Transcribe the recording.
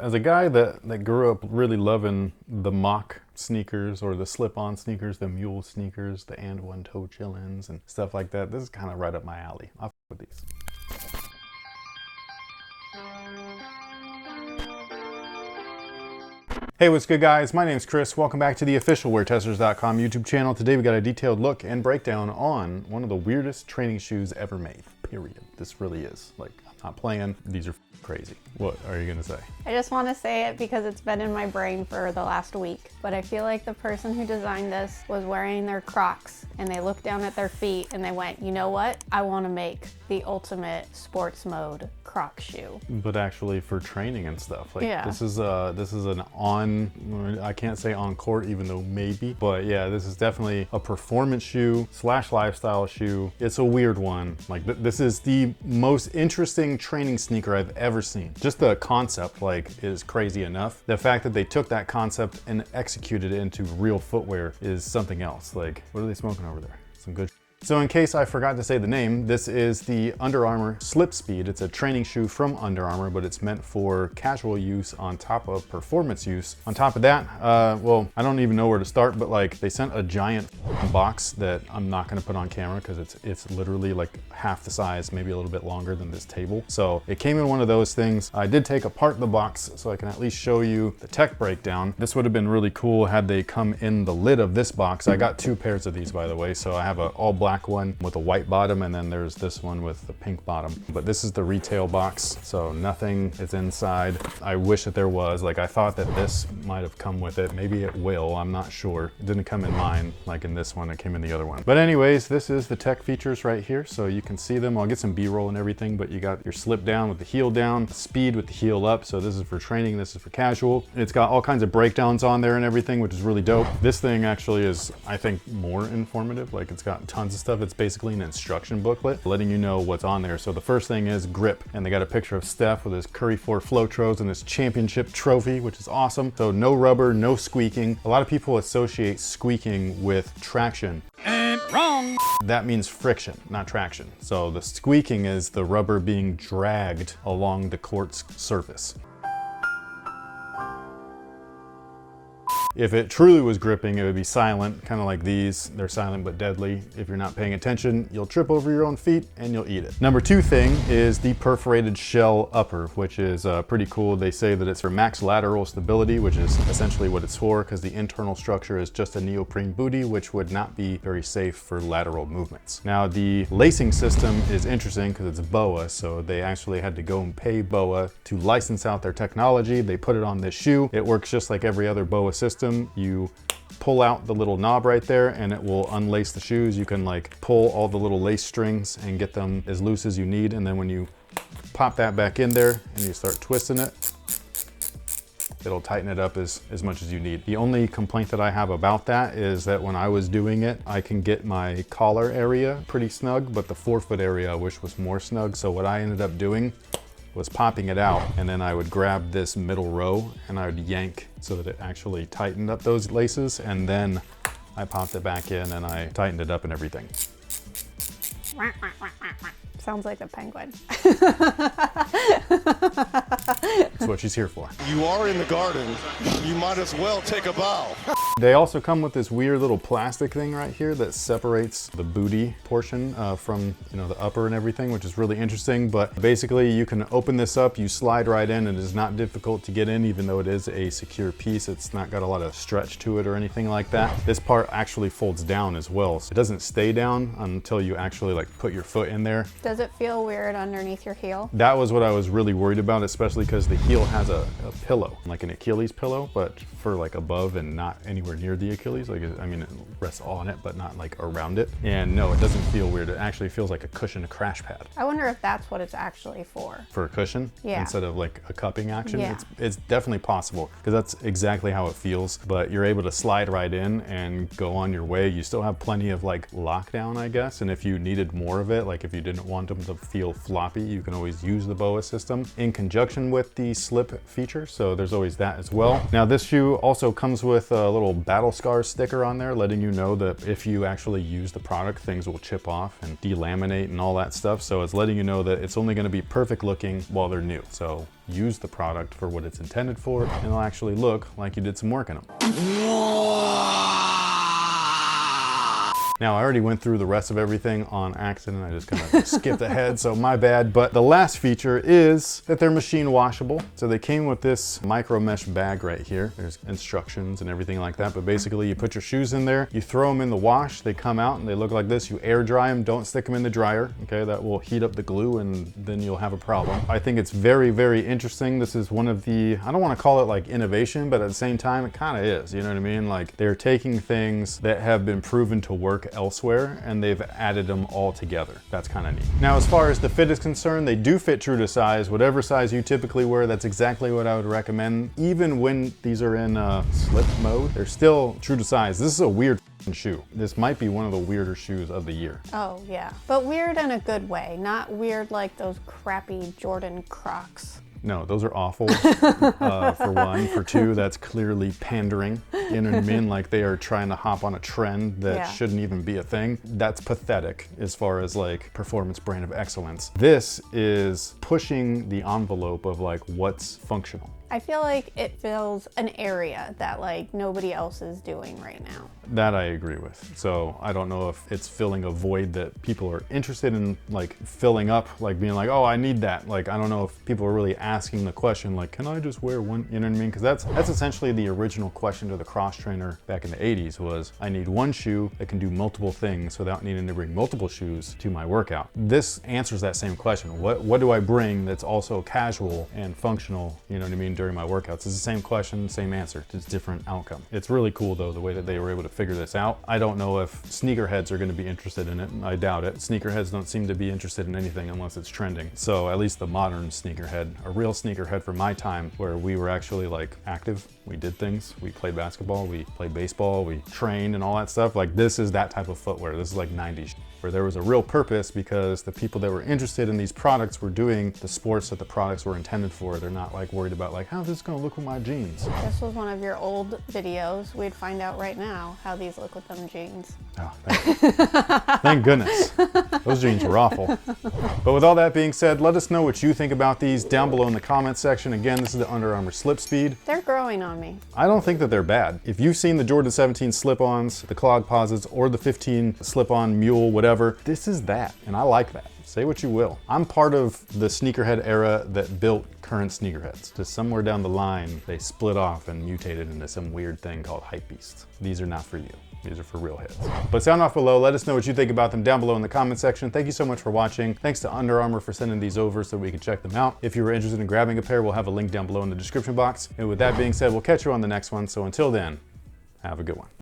As a guy that grew up really loving the mock sneakers or the slip-on sneakers, the mule sneakers, the and one-toe chillins and stuff like that, this is kind of right up my alley. I'll f with these. Hey, what's good guys? My name's Chris. Welcome back to the official WearTesters.com YouTube channel. Today we got a detailed look and breakdown on one of the weirdest training shoes ever made, period. This really is. Like, I'm not playing. These are crazy. What are you gonna say? I just want to say it because it's been in my brain for the last week, but I feel like the person who designed this was wearing their Crocs and they looked down at their feet and they went, you know what? I want to make the ultimate sports mode Croc shoe. But actually for training and stuff. Like, yeah. This is an on, I can't say on court even though maybe, but yeah, this is definitely a performance shoe slash lifestyle shoe. It's a weird one. Like this is the most interesting training sneaker I've ever seen. Just the concept like is crazy enough. The fact that they took that concept and executed it into real footwear is something else. Like, what are they smoking over there? Some good. So in case I forgot to say the name, this is the Under Armour SlipSpeed. It's a training shoe from Under Armour, but it's meant for casual use on top of performance use. On top of that, well, I don't even know where to start, but like they sent a giant box that I'm not gonna put on camera because it's literally like half the size, maybe a little bit longer than this table. So it came in one of those things. I did take apart the box so I can at least show you the tech breakdown. This would have been really cool had they come in the lid of this box. I got two pairs of these, by the way. So I have an all black one with a white bottom, and then there's this one with the pink bottom. But this is the retail box, so nothing is inside. I wish that there was. Like, I thought that this might have come with it. Maybe it will, I'm not sure. It didn't come in mine, like in this one, it came in the other one. But anyways, this is the tech features right here, so you can see them. I'll get some B-roll and everything, but you got your slip down with the heel down, speed with the heel up, so this is for training, this is for casual. It's got all kinds of breakdowns on there and everything, which is really dope. This thing actually is, I think, more informative. Like, it's got tons of stuff. It's basically an instruction booklet letting you know what's on there. So the first thing is grip, and they got a picture of Steph with his Curry 4 Flotros and his championship trophy, which is awesome. So no rubber, no squeaking. A lot of people associate squeaking with traction. And wrong. That means friction, not traction. So the squeaking is the rubber being dragged along the court's surface. If it truly was gripping, it would be silent, kind of like these. They're silent but deadly. If you're not paying attention, you'll trip over your own feet and you'll eat it. Number two thing is the perforated shell upper, which is pretty cool. They say that it's for max lateral stability, which is essentially what it's for, because the internal structure is just a neoprene booty, which would not be very safe for lateral movements. Now, the lacing system is interesting because it's BOA, so they actually had to go and pay BOA to license out their technology. They put it on this shoe. It works just like every other BOA system. You pull out the little knob right there and it will unlace the shoes. You can like pull all the little lace strings and get them as loose as you need. And then when you pop that back in there and you start twisting it, it'll tighten it up as much as you need. The only complaint that I have about that is that when I was doing it, I can get my collar area pretty snug, but the forefoot area I wish was more snug. So what I ended up doing was popping it out, and then I would grab this middle row and I would yank so that it actually tightened up those laces, and then I popped it back in and I tightened it up and everything. Sounds like a penguin. That's what she's here for. You are in the garden. You might as well take a bow. They also come with this weird little plastic thing right here that separates the booty portion from, you know, the upper and everything, which is really interesting. But basically you can open this up, you slide right in, and it is not difficult to get in, even though it is a secure piece. It's not got a lot of stretch to it or anything like that. This part actually folds down as well. So it doesn't stay down until you actually like put your foot in there. Does it feel weird underneath your heel? That was what I was really worried about, especially because the heel has a pillow, like an Achilles pillow, but for like above and not anywhere near the Achilles. Like, I mean, it rests on it, but not like around it. And no, it doesn't feel weird. It actually feels like a cushion, a crash pad. I wonder if that's what it's actually for. For a cushion? Yeah. Instead of like a cupping action? Yeah. It's definitely possible, because that's exactly how it feels, but you're able to slide right in and go on your way. You still have plenty of like lockdown, I guess. And if you needed more of it, like if you didn't want them to feel floppy, you can always use the BOA system in conjunction combination with the slip feature, so there's always that as well. Now this shoe also comes with a little battle scar sticker on there, letting you know that if you actually use the product, things will chip off and delaminate and all that stuff. So it's letting you know that it's only going to be perfect looking while they're new. So use the product for what it's intended for, and it'll actually look like you did some work in them. Now, I already went through the rest of everything on accident. I just kind of skipped ahead, so my bad. But the last feature is that they're machine washable. So they came with this micro mesh bag right here. There's instructions and everything like that. But basically, you put your shoes in there, you throw them in the wash, they come out and they look like this. You air dry them, don't stick them in the dryer. Okay, that will heat up the glue and then you'll have a problem. I think it's very, very interesting. This is one of the, I don't want to call it like innovation, but at the same time, it kind of is. You know what I mean? Like they're taking things that have been proven to work elsewhere and they've added them all together. That's kind of neat. Now, as far as the fit is concerned, they do fit true to size. Whatever size you typically wear, that's exactly what I would recommend. Even when these are in slip mode, they're still true to size. This is a weird shoe. This might be one of the weirder shoes of the year. Oh yeah, but weird in a good way, not weird like those crappy Jordan Crocs. No, those are awful, for one. For two, that's clearly pandering. You know what I mean? Like they are trying to hop on a trend that shouldn't even be a thing. That's pathetic as far as like performance brand of excellence. This is pushing the envelope of like what's functional. I feel like it fills an area that like nobody else is doing right now. That I agree with. So I don't know if it's filling a void that people are interested in like filling up, like being like, oh, I need that. Like, I don't know if people are really asking the question, like, can I just wear one? You know what I mean? Because that's essentially the original question to the cross trainer back in the 80s was, I need one shoe that can do multiple things without needing to bring multiple shoes to my workout. This answers that same question. What do I bring that's also casual and functional, you know what I mean, during my workouts? It's the same question, same answer, just different outcome. It's really cool though, the way that they were able to figure this out. I don't know if sneakerheads are going to be interested in it. I doubt it. Sneakerheads don't seem to be interested in anything unless it's trending. So at least the modern sneakerhead, a real sneakerhead from my time where we were actually like active. We did things. We played basketball, we played baseball, we trained and all that stuff. Like this is that type of footwear. This is like 90s where there was a real purpose because the people that were interested in these products were doing the sports that the products were intended for. They're not like worried about like, how's this gonna look with my jeans? This was one of your old videos. We'd find out right now how these look with them jeans. Oh, thank goodness. Those jeans were awful. But with all that being said, let us know what you think about these down below in the comments section. Again, this is the Under Armour SlipSpeed. They're growing on me. I don't think that they're bad. If you've seen the Jordan 17 slip-ons, the clog posits, or the 15 slip-on mule, whatever, this is that, and I like that. Say what you will. I'm part of the sneakerhead era that built current sneakerheads. Just somewhere down the line, they split off and mutated into some weird thing called hypebeasts. These are not for you. These are for real heads. But sound off below. Let us know what you think about them down below in the comment section. Thank you so much for watching. Thanks to Under Armour for sending these over so we can check them out. If you were interested in grabbing a pair, we'll have a link down below in the description box. And with that being said, we'll catch you on the next one. So until then, have a good one.